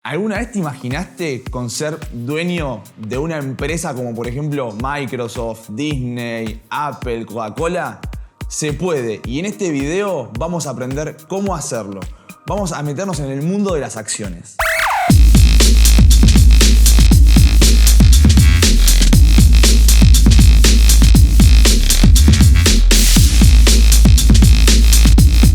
¿Alguna vez te imaginaste con ser dueño de una empresa como por ejemplo Microsoft, Disney, Apple, Coca-Cola? Se puede, y en este video vamos a aprender cómo hacerlo. Vamos a meternos en el mundo de las acciones.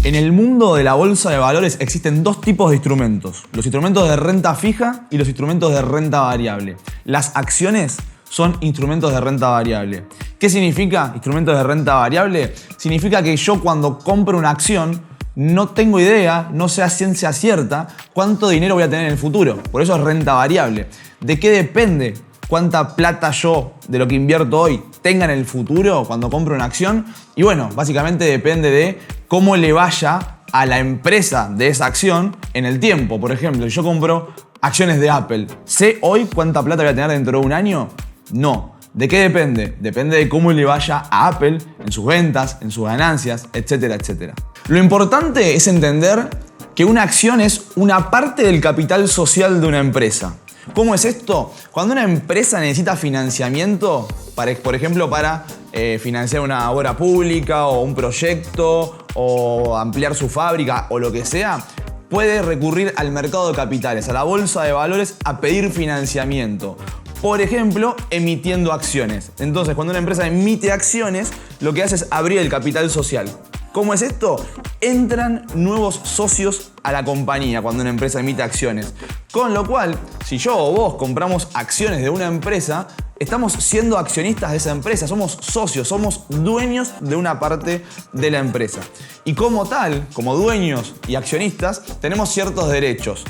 En el mundo de la bolsa de valores existen dos tipos de instrumentos: los instrumentos de renta fija y los instrumentos de renta variable. Las acciones son instrumentos de renta variable. ¿Qué significa instrumentos de renta variable? Significa que yo cuando compro una acción no tengo idea, no sé a ciencia cierta cuánto dinero voy a tener en el futuro. Por eso es renta variable. ¿De qué depende cuánta plata yo de lo que invierto hoy tenga en el futuro cuando compro una acción? Y bueno, básicamente depende de cómo le vaya a la empresa de esa acción en el tiempo. Por ejemplo, si yo compro acciones de Apple, ¿sé hoy cuánta plata voy a tener dentro de un año? No. ¿De qué depende? Depende de cómo le vaya a Apple en sus ventas, en sus ganancias, etcétera, etcétera. Lo importante es entender que una acción es una parte del capital social de una empresa. ¿Cómo es esto? Cuando una empresa necesita financiamiento, por ejemplo, para financiar una obra pública o un proyecto o ampliar su fábrica o lo que sea, puede recurrir al mercado de capitales, a la bolsa de valores, a pedir financiamiento. Por ejemplo, emitiendo acciones. Entonces, cuando una empresa emite acciones, lo que hace es abrir el capital social. ¿Cómo es esto? Entran nuevos socios a la compañía cuando una empresa emite acciones. Con lo cual, si yo o vos compramos acciones de una empresa, estamos siendo accionistas de esa empresa, somos socios, somos dueños de una parte de la empresa. Y como tal, como dueños y accionistas, tenemos ciertos derechos.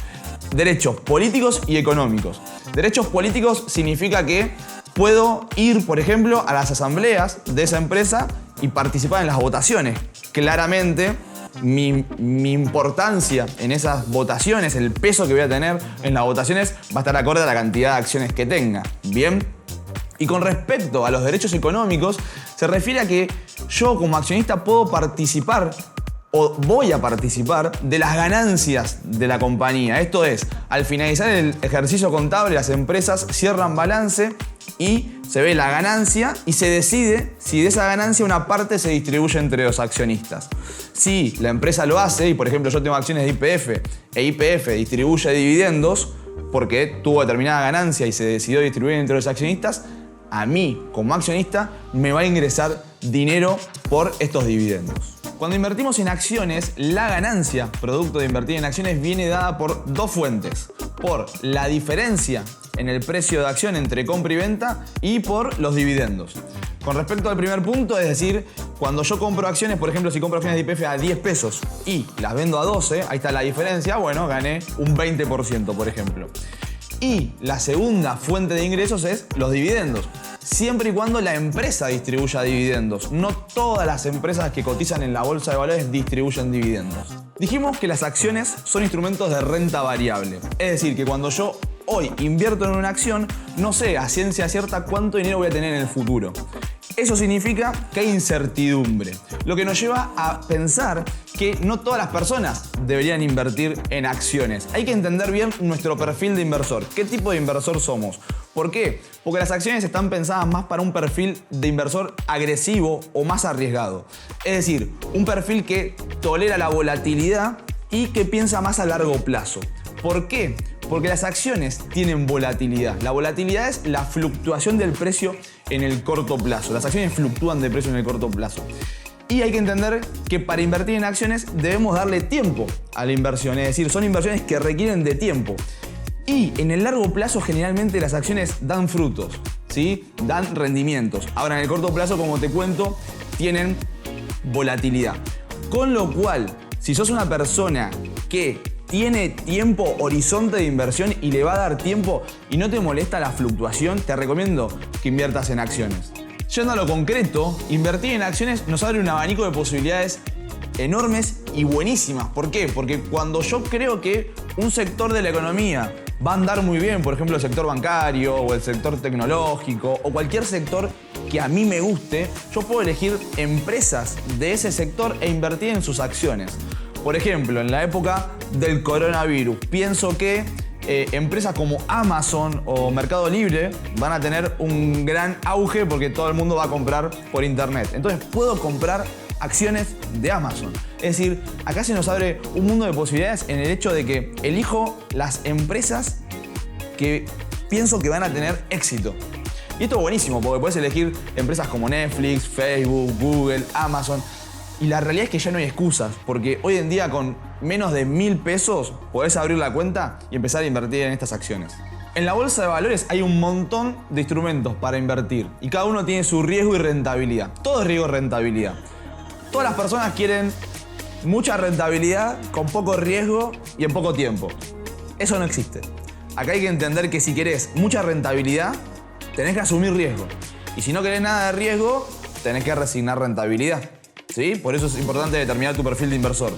Derechos políticos y económicos. Derechos políticos significa que puedo ir, por ejemplo, a las asambleas de esa empresa y participar en las votaciones. Claramente, mi importancia en esas votaciones, el peso que voy a tener en las votaciones, va a estar acorde a la cantidad de acciones que tenga. ¿Bien? Y con respecto a los derechos económicos, se refiere a que yo como accionista puedo participar o voy a participar de las ganancias de la compañía. Esto es, al finalizar el ejercicio contable, las empresas cierran balance y se ve la ganancia y se decide si de esa ganancia una parte se distribuye entre los accionistas. Si la empresa lo hace y, por ejemplo, yo tengo acciones de YPF e YPF distribuye dividendos porque tuvo determinada ganancia y se decidió distribuir entre los accionistas, a mí, como accionista, me va a ingresar dinero por estos dividendos. Cuando invertimos en acciones, la ganancia producto de invertir en acciones viene dada por dos fuentes. Por la diferencia en el precio de acción entre compra y venta y por los dividendos. Con respecto al primer punto, es decir, cuando yo compro acciones, por ejemplo, si compro acciones de YPF a 10 pesos y las vendo a 12, ahí está la diferencia, bueno, gané un 20%, por ejemplo. Y la segunda fuente de ingresos es los dividendos. Siempre y cuando la empresa distribuya dividendos. No todas las empresas que cotizan en la bolsa de valores distribuyen dividendos. Dijimos que las acciones son instrumentos de renta variable. Es decir, que cuando yo hoy invierto en una acción, no sé a ciencia cierta cuánto dinero voy a tener en el futuro. Eso significa que hay incertidumbre, lo que nos lleva a pensar que no todas las personas deberían invertir en acciones. Hay que entender bien nuestro perfil de inversor. ¿Qué tipo de inversor somos? ¿Por qué? Porque las acciones están pensadas más para un perfil de inversor agresivo o más arriesgado. Es decir, un perfil que tolera la volatilidad y que piensa más a largo plazo. ¿Por qué? Porque las acciones tienen volatilidad. La volatilidad es la fluctuación del precio en el corto plazo. Las acciones fluctúan de precio en el corto plazo. Y hay que entender que para invertir en acciones debemos darle tiempo a la inversión. Es decir, son inversiones que requieren de tiempo. Y en el largo plazo generalmente las acciones dan frutos, ¿sí? Dan rendimientos. Ahora en el corto plazo, como te cuento, tienen volatilidad. Con lo cual, si sos una persona que tiene tiempo, horizonte de inversión y le va a dar tiempo y no te molesta la fluctuación, te recomiendo que inviertas en acciones. Yendo a lo concreto, invertir en acciones nos abre un abanico de posibilidades enormes y buenísimas. ¿Por qué? Porque cuando yo creo que un sector de la economía va a andar muy bien, por ejemplo el sector bancario o el sector tecnológico o cualquier sector que a mí me guste, yo puedo elegir empresas de ese sector e invertir en sus acciones. Por ejemplo, en la época del coronavirus, pienso que empresas como Amazon o Mercado Libre van a tener un gran auge porque todo el mundo va a comprar por internet. Entonces puedo comprar acciones de Amazon. Es decir, acá se nos abre un mundo de posibilidades en el hecho de que elijo las empresas que pienso que van a tener éxito. Y esto es buenísimo porque puedes elegir empresas como Netflix, Facebook, Google, Amazon. Y la realidad es que ya no hay excusas, porque hoy en día con menos de 1000 pesos podés abrir la cuenta y empezar a invertir en estas acciones. En la bolsa de valores hay un montón de instrumentos para invertir y cada uno tiene su riesgo y rentabilidad. Todo es riesgo y rentabilidad. Todas las personas quieren mucha rentabilidad con poco riesgo y en poco tiempo. Eso no existe. Acá hay que entender que si querés mucha rentabilidad, tenés que asumir riesgo. Y si no querés nada de riesgo, tenés que resignar rentabilidad. ¿Sí? Por eso es importante determinar tu perfil de inversor.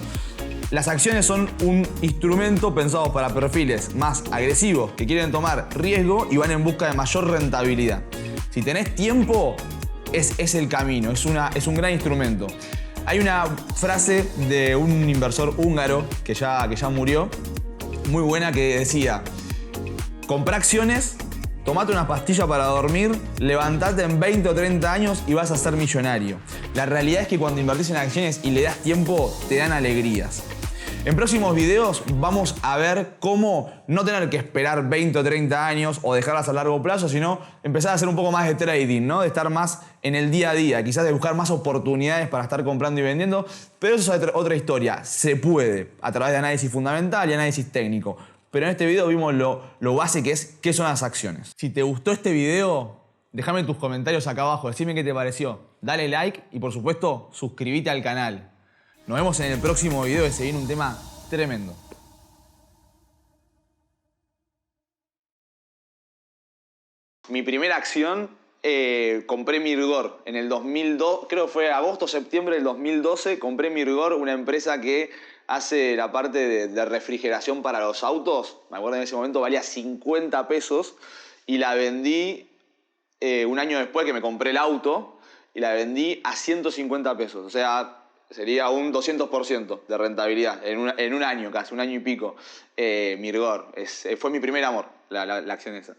Las acciones son un instrumento pensado para perfiles más agresivos que quieren tomar riesgo y van en busca de mayor rentabilidad. Si tenés tiempo, es el camino, es un gran instrumento. Hay una frase de un inversor húngaro que ya murió, muy buena, que decía: comprá acciones, tomate una pastilla para dormir, levantate en 20 o 30 años y vas a ser millonario. La realidad es que cuando invertís en acciones y le das tiempo, te dan alegrías. En próximos videos vamos a ver cómo no tener que esperar 20 o 30 años o dejarlas a largo plazo, sino empezar a hacer un poco más de trading, ¿no? De estar más en el día a día, quizás de buscar más oportunidades para estar comprando y vendiendo, pero eso es otra historia. Se puede, a través de análisis fundamental y análisis técnico. Pero en este video vimos lo base que es qué son las acciones. Si te gustó este video, déjame tus comentarios acá abajo, decime qué te pareció. Dale like y por supuesto suscríbete al canal. Nos vemos en el próximo video que se viene un tema tremendo. Mi primera acción, compré Mirgor en el 2002, creo que fue agosto o septiembre del 2012, compré Mirgor, una empresa que hace la parte de refrigeración para los autos. Me acuerdo en ese momento valía 50 pesos y la vendí un año después que me compré el auto y la vendí a 150 pesos. O sea, sería un 200% de rentabilidad en un año casi, un año y pico. Mirgor, fue mi primer amor, la acción esa.